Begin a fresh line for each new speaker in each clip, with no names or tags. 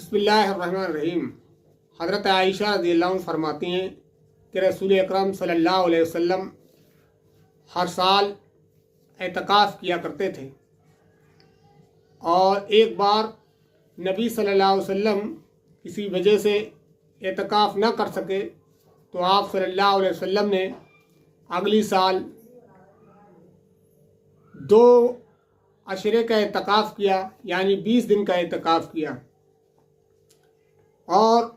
बिस्मिल्लाहिर्रहमानिर्रहीम। हज़रत आयशा रज़ी अल्लाह अन्हा फरमाती हैं कि रसूल अकरम सल्लल्लाहु अलैहि वसल्लम हर साल एतकाफ़ किया करते थे और एक बार नबी सल्लल्लाहु अलैहि वसल्लम किसी वजह से एतकाफ़ न कर सके तो आप सल्लल्लाहु अलैहि वसल्लम ने अगली साल 2 अशरे का एतकाफ़ किया, यानी 20 दिन का एतकाफ़ किया। और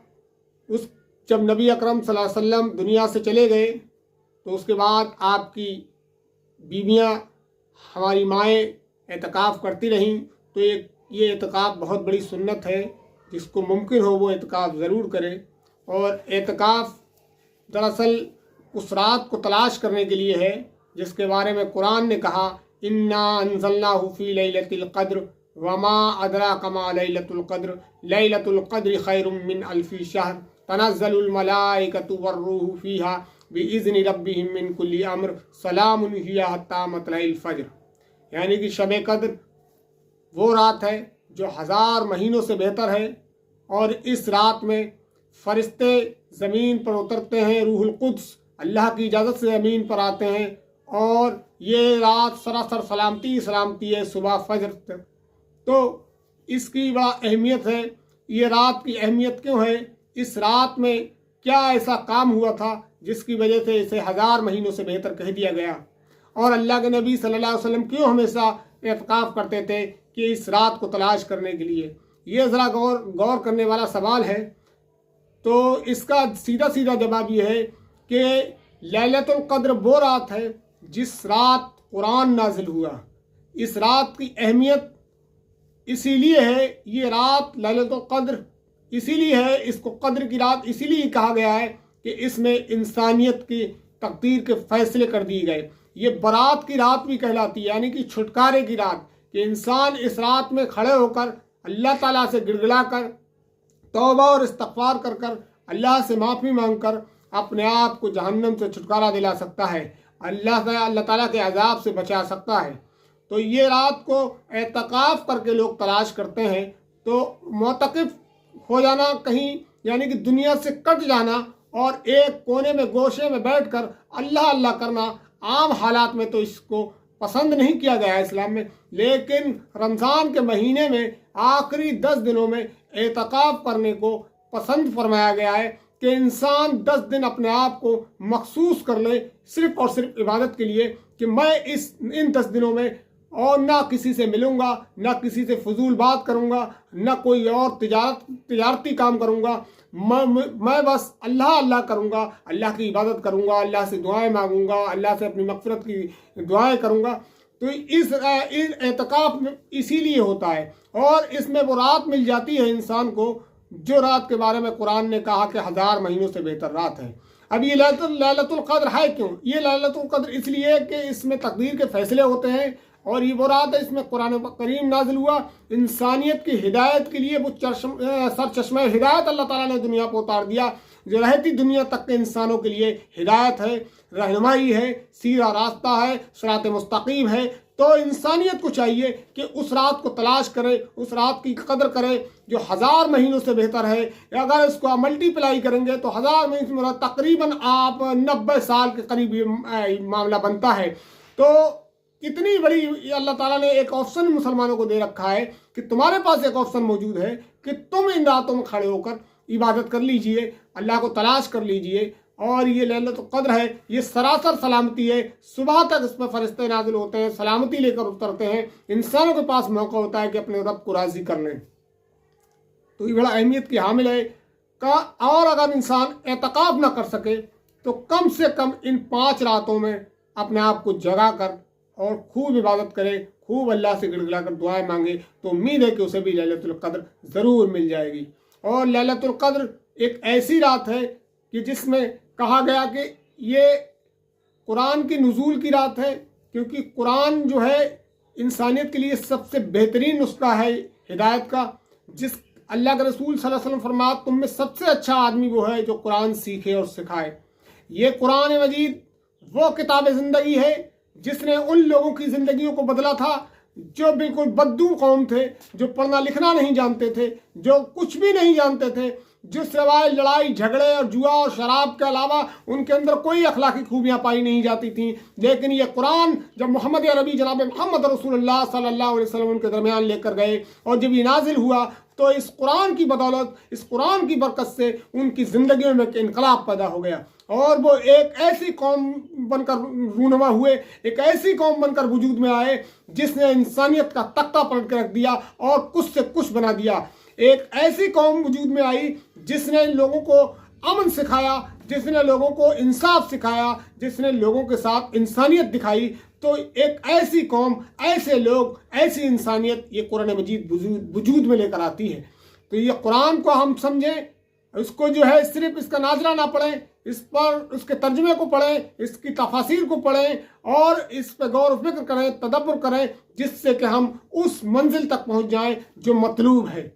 जब नबी अकरम सल्लल्लाहु अलैहि वसल्लम दुनिया से चले गए तो उसके बाद आपकी बीवियां, हमारी माएँ एतकाफ़ करती रहीं। तो ये एतकाफ़ बहुत बड़ी सुन्नत है, जिसको मुमकिन हो वो एतकाफ़ ज़रूर करे। और एतकाफ़ दरअसल उस रात को तलाश करने के लिए है जिसके बारे में कुरान ने कहा, इन्ना अंज़लनाहु फ़ी लैलतिल क़द्र वमा अदराका मा लैलतुल क़द्र लैलतुल क़द्रि खैरुम मिन अल्फ़ि शहर तनज़्ज़लुल मलाइकतु वर्रूहु फ़ीहा बिइज़्नि रब्बिहिम मिन कुल्लि अम्र सलामुन हिया हत्ता मतलइल फ़ज्र। यानी कि शब कद्र वो रात है जो 1000 महीनों से बेहतर है। और इस रात में फरिश्ते ज़मीन पर उतरते हैं, रूहुल कुद्स अल्लाह की इजाज़त से ज़मीन पर आते हैं। और ये रात सरासर सलामती है सुबह फजर तक। तो इसकी बड़ा अहमियत है। ये रात की अहमियत क्यों है? इस रात में क्या ऐसा काम हुआ था जिसकी वजह से इसे 1000 महीनों से बेहतर कह दिया गया? और अल्लाह के नबी सल्लल्लाहु अलैहि वसल्लम क्यों हमेशा एतकाफ़ करते थे कि इस रात को तलाश करने के लिए? ये ज़रा गौर करने वाला सवाल है। तो इसका सीधा जवाब ये है कि लैलतुल क़द्र वो रात है जिस रात कुरान नाजिल हुआ। इस रात की अहमियत इसीलिए है, ये रात लैलतुल क़द्र इसीलिए है, इसको क़द्र की रात इसीलिए कहा गया है कि इसमें इंसानियत की तकदीर के फैसले कर दिए गए। ये बरात की रात भी कहलाती है, यानी कि छुटकारे की रात, कि इंसान इस रात में खड़े होकर अल्लाह ताला से गिड़गिड़ा कर तौबा और इस्तग़फ़ार कर अल्लाह से माफ़ी मांगकर अपने आप को जहन्नम से छुटकारा दिला सकता है, अल्लाह ताला के अज़ाब से बचा सकता है। तो ये रात को एतकाफ़ करके लोग तलाश करते हैं। तो मोतक़िफ़ हो जाना कहीं, यानी कि दुनिया से कट जाना और एक कोने में गोशे में बैठकर अल्लाह अल्लाह करना, आम हालात में तो इसको पसंद नहीं किया गया है इस्लाम में। लेकिन रमज़ान के महीने में आखिरी 10 दिनों में एतकाफ़ करने को पसंद फरमाया गया है कि इंसान 10 दिन अपने आप को मखसूस कर ले सिर्फ़ और सिर्फ इबादत के लिए, कि मैं इन 10 दिनों में और ना किसी से मिलूँगा, ना किसी से फजूल बात करूँगा, ना कोई और तिजारती काम करूँगा। मैं बस अल्लाह अल्लाह करूँगा, अल्लाह की इबादत करूँगा, अल्लाह से दुआएं मांगूँगा, अल्लाह से अपनी मग़फ़िरत की दुआएं करूँगा। तो इस एतकाफ़ में इसीलिए होता है। और इसमें वो रात मिल जाती है इंसान को जो रात के बारे में कुरान ने कहा कि 1000 महीनों से बेहतर रात है। अब ये लैलतुल क़द्र है क्यों? ये लैलतुल क़द्र इसलिए कि इसमें तकदीर के फैसले होते हैं और ये वो रात है इसमें कुरान करीम नाजिल हुआ। इंसानियत की हिदायत के लिए वो सर चश्मा हिदायत अल्लाह ताला ने दुनिया पर उतार दिया, जो रहती दुनिया तक के इंसानों के लिए हिदायत है, रहनुमाई है, सीधा रास्ता है, सिरात मुस्तकीम है। तो इंसानियत को चाहिए कि उस रात को तलाश करे, उस रात की कदर करे जो 1000 महीनों से बेहतर है। अगर इसको मल्टीप्लाई करेंगे तो 1000 महीने तकरीबन आप 90 साल के करीब मामला बनता है। तो कितनी बड़ी अल्लाह ताला ने एक ऑप्शन मुसलमानों को दे रखा है कि तुम्हारे पास एक ऑप्शन मौजूद है कि तुम इन रातों में खड़े होकर इबादत कर लीजिए, अल्लाह को तलाश कर लीजिए। और ये लैलतुल क़द्र है, ये सरासर सलामती है। सुबह तक इसमें फरिश्ते नाजिल होते हैं, सलामती लेकर उतरते हैं। इंसानों के पास मौका होता है कि अपने रब को राज़ी कर लें। तो ये बड़ा अहमियत की हामिल है का। और अगर इंसान एतकाफ़ ना कर सके तो कम से कम इन 5 रातों में अपने आप को जगा कर और खूब इबादत करे, खूब अल्लाह से गिड़गिड़ा कर दुआएं मांगे, तो उम्मीद है कि उसे भी लैलतुल क़द्र ज़रूर मिल जाएगी। और लैलतुल क़द्र एक ऐसी रात है कि जिसमें कहा गया कि ये कुरान की नुज़ूल की रात है, क्योंकि कुरान जो है इंसानियत के लिए सबसे बेहतरीन नुस्खा है हिदायत का। जिस अल्लाह के रसूल सल्लल्लाहु अलैहि वसल्लम फरमाया, तुम में सबसे अच्छा आदमी वो है जो कुरान सीखे और सिखाए। ये कुरान मजीद वो किताब ज़िंदगी है जिसने उन लोगों की ज़िंदगियों को बदला था जो बिल्कुल बद्दू कौम थे, जो पढ़ना लिखना नहीं जानते थे, जो कुछ भी नहीं जानते थे, जो सिवाय लड़ाई झगड़े और जुआ और शराब के अलावा उनके अंदर कोई अखलाकी खूबियाँ पाई नहीं जाती थीं। लेकिन ये कुरान जब मोहम्मद अरबी जनाब मोहम्मद रसूलुल्लाह सल्लल्लाहु अलैहि वसल्लम उनके दरमियान लेकर गए और जब ये नाजिल हुआ तो इस कुरान की बदौलत, इस कुरान की बरकत से उनकी ज़िंदगियों में इनकलाब पैदा हो गया और वो एक ऐसी कौम बनकर रूनुमा हुए, एक ऐसी कौम बनकर वजूद में आए जिसने इंसानियत का तख्ता पलट के रख दिया और कुछ से कुछ बना दिया। एक ऐसी कौम वजूद में आई जिसने लोगों को अमन सिखाया, जिसने लोगों को इंसाफ सिखाया, जिसने लोगों के साथ इंसानियत दिखाई। तो एक ऐसी कौम, ऐसे लोग, ऐसी इंसानियत ये कुरान मजीद वजूद में लेकर आती है। तो ये कुरान को हम समझें, इसको जो है सिर्फ इसका नाजरा ना पढ़ें, इस पर उसके तर्जमे को पढ़ें, इसकी तफासीर को पढ़ें और इस पर गौर फिक्र करें, तदब्बर करें, जिससे कि हम उस मंजिल तक पहुंच जाएं जो मतलूब है,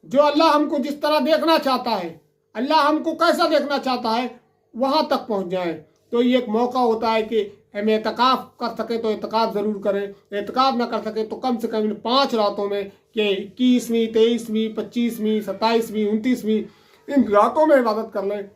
जो अल्लाह हमको जिस तरह देखना चाहता है, अल्लाह हमको कैसा देखना चाहता है, वहाँ तक पहुँच जाएं। तो ये एक मौका होता है कि हम एतकाफ़ कर सके तो एतकाफ़ ज़रूर करें, एतकाफ़ ना कर सके तो कम से कम इन 5 रातों में कि 21वीं, 23वीं, 25वीं, 27वीं, 29वीं इन रातों में इबादत कर लें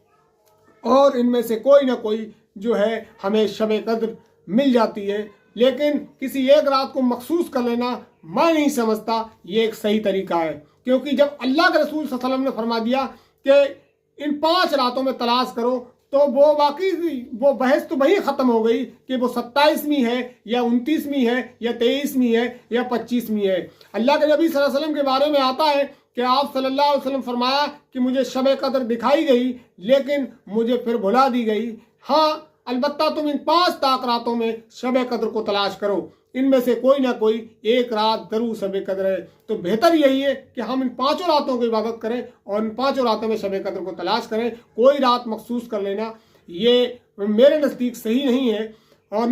और इनमें से कोई ना कोई जो है हमें शब कद्र मिल जाती है। लेकिन किसी एक रात को मखसूस कर लेना मैं नहीं समझता ये एक सही तरीका है, क्योंकि जब अल्लाह के रसूल सल्लल्लाहु अलैहि वसल्लम ने फरमा दिया कि इन 5 रातों में तलाश करो, तो वो वाकई वो बहस तो वही ख़त्म हो गई कि वो 27वीं है या 29वीं है या 23वीं है या 25वीं है। अल्लाह के नबी सल्लल्लाहु अलैहि वसल्लम के बारे में आता है कि आप सल्लल्लाहु अलैहि वसल्लम फरमाया कि मुझे शब कद्र दिखाई गई लेकिन मुझे फिर भुला दी गई। हाँ, अलबत्ता तुम इन 5 ताक रातों में शब कद्र को तलाश करो, इनमें से कोई ना कोई एक रात जरूर शब कद्र है। तो बेहतर यही है कि हम इन 5 रातों की इबादत करें और इन 5 रातों में शब कद्र को तलाश करें। कोई रात मखसूस कर लेना ये मेरे नज़दीक सही नहीं है। और